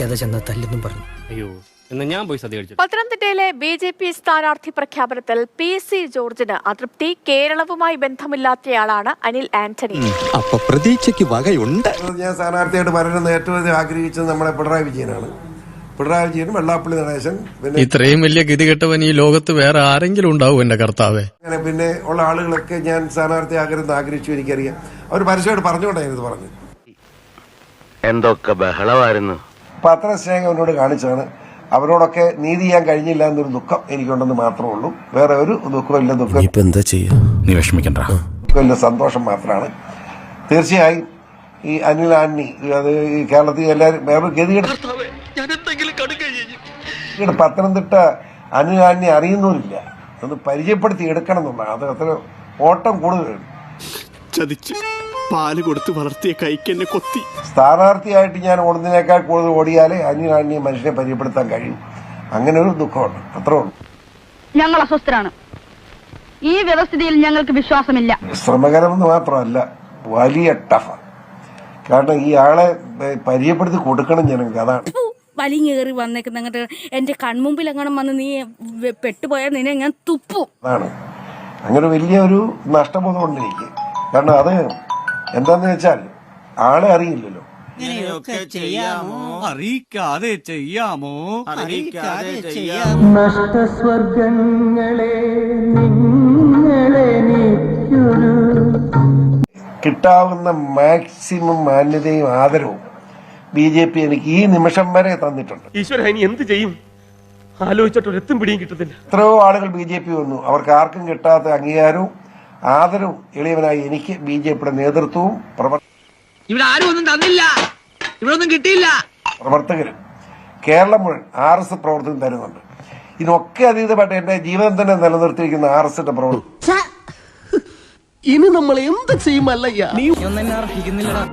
മര്യാദ ചെന്ന തല്ലെന്നും പറഞ്ഞു. അയ്യോ, എന്നാ ഞാൻ പോയി സദ്യ കഴിച്ചു. പത്തനംതിട്ടയിലെ BJP സ്ഥാനാർത്ഥി പ്രഖ്യാപനത്തിൽ PC ജോർജിന് അതൃപ്തി. കേരളവുമായി ബന്ധമില്ലാത്തയാളാണ് അനിൽ ആന്റണി. അപ്പൊ പ്രതീക്ഷയ്ക്ക് വകയുണ്ട്. ഞാൻ സ്ഥാനാർത്ഥിയായിട്ട് വരണമെന്ന് ഏറ്റവും അധികം ആഗ്രഹിച്ചത് നമ്മളെ പിണറായി വിജയനാണ്. പിണറായി വിജയനും വെള്ളാപ്പള്ളി നടേശൻ. പിന്നെ ഇത്രയും വലിയ ഗതികെട്ടവൻ ഈ ലോകത്ത് വേറെ ആരെങ്കിലും ഉണ്ടാവും എന്റെ കർത്താവേ. അങ്ങനെ പിന്നെ ഉള്ള ആളുകളൊക്കെ ഞാൻ സ്ഥാനാർത്ഥിയാകരുതെന്ന് ആഗ്രഹിച്ചു. എനിക്കറിയാം, അവർ പരസ്യമായിട്ട് പറഞ്ഞുകൊണ്ടായിരുന്നു പറഞ്ഞു. എന്തൊക്കെ ബഹളമായിരുന്നു. പത്രസ്നേഹം എന്നോട് കാണിച്ചാണ്. അവരോടൊക്കെ നീതി ചെയ്യാൻ കഴിഞ്ഞില്ല എന്നൊരു ദുഃഖം എനിക്കുണ്ടെന്ന് മാത്രമേ ഉള്ളൂ. വേറെ ഒരു ദുഃഖമില്ല. ദുഃഖം എന്താ ചെയ്യാ, നീ വിഷമിക്കണ്ട. ദുഃഖമില്ല, സന്തോഷം മാത്രമാണ്. തീർച്ചയായും ഈ അനിൽ ആന്റണി അത് ഈ കേരളത്തിൽ എല്ലാവരും വേറൊരു ഗതികേട്. പത്തനംതിട്ട അനിൽ ആന്റണി അറിയുന്നവരില്ല. അത് പരിചയപ്പെടുത്തി എടുക്കണം എന്നുള്ളതാണ്. അത് അത്ര ഓട്ടം കൂടുതലാണ്. ചതിച്ച് പാല് കൊടുത്ത് വളർത്തിയ കൈക്കെന്നെ കൊത്തി. സ്ഥാനാർത്ഥിയായിട്ട് ഞാൻ ഓടുന്നതിനേക്കാൾ കൂടുതൽ ഓടിയാലേ അനിൽ ആന്റണിയെ മനുഷ്യനെ പരിചയപ്പെടുത്താൻ കഴിയും. അങ്ങനെ ഒരു ദുഃഖമുണ്ട്, അത്രേ ഉള്ളൂ. ഞങ്ങൾ അസ്വസ്ഥരാണ്. ഈ വ്യവസ്ഥിതിയിൽ ഞങ്ങൾക്ക് വിശ്വാസമില്ല. ശ്രമകരമെന്ന് മാത്രമല്ല, വലിയ ടഫാണ്. കാരണം ഈ ആളെ പരിചയപ്പെടുത്തി കൊടുക്കണം ജനങ്ങൾക്ക്. അതാണ് വലിങ്ങേറി വന്നേക്കുന്ന അങ്ങോട്ട് എന്റെ കൺമുമ്പിൽ അങ്ങനെ വന്ന് നീ പെട്ടുപോയാൽ നിന്നെ ഞാൻ തുപ്പും. അതാണ് അങ്ങനെ വലിയൊരു നഷ്ടബോധമുണ്ട് എനിക്ക്. കാരണം അത് എന്താന്ന് വെച്ചാൽ ആളെ അറിയില്ലല്ലോ. അറിയിക്കാതെ ചെയ്യാമോ? കിട്ടാവുന്ന മാക്സിമം മാന്യതയും ആദരവും BJP എനിക്ക് ഈ നിമിഷം വരെ തന്നിട്ടുണ്ട്. ഈശ്വര, ഇനി എന്ത് ചെയ്യും? ആലോചിച്ചിട്ട് ഒരു എത്തും പിടിയും കിട്ടത്തില്ല. എത്രയോ ആളുകൾ BJP വന്നു. അവർക്ക് ആർക്കും കിട്ടാത്ത അംഗീകാരവും ആദരവും എളിയവനായി എനിക്ക് BJPയുടെ നേതൃത്വവും ഇവിടെ ആരും ഒന്നും തന്നില്ല, ഇവിടെ ഒന്നും കിട്ടിയില്ല. പ്രവർത്തകരും കേരളം മുഴുവൻ RS പ്രവർത്തനം തരുന്നുണ്ട്. ഇതിനൊക്കെ അതീതമായിട്ട് എന്റെ ജീവിതം തന്നെ നിലനിർത്തിയിരിക്കുന്ന RSന്റെ പ്രവർത്തനം. ഇനി നമ്മൾ എന്ത് ചെയ്യുമല്ലയ്യ? നീ ഒന്നും അർഹിക്കുന്നില്ലടാ.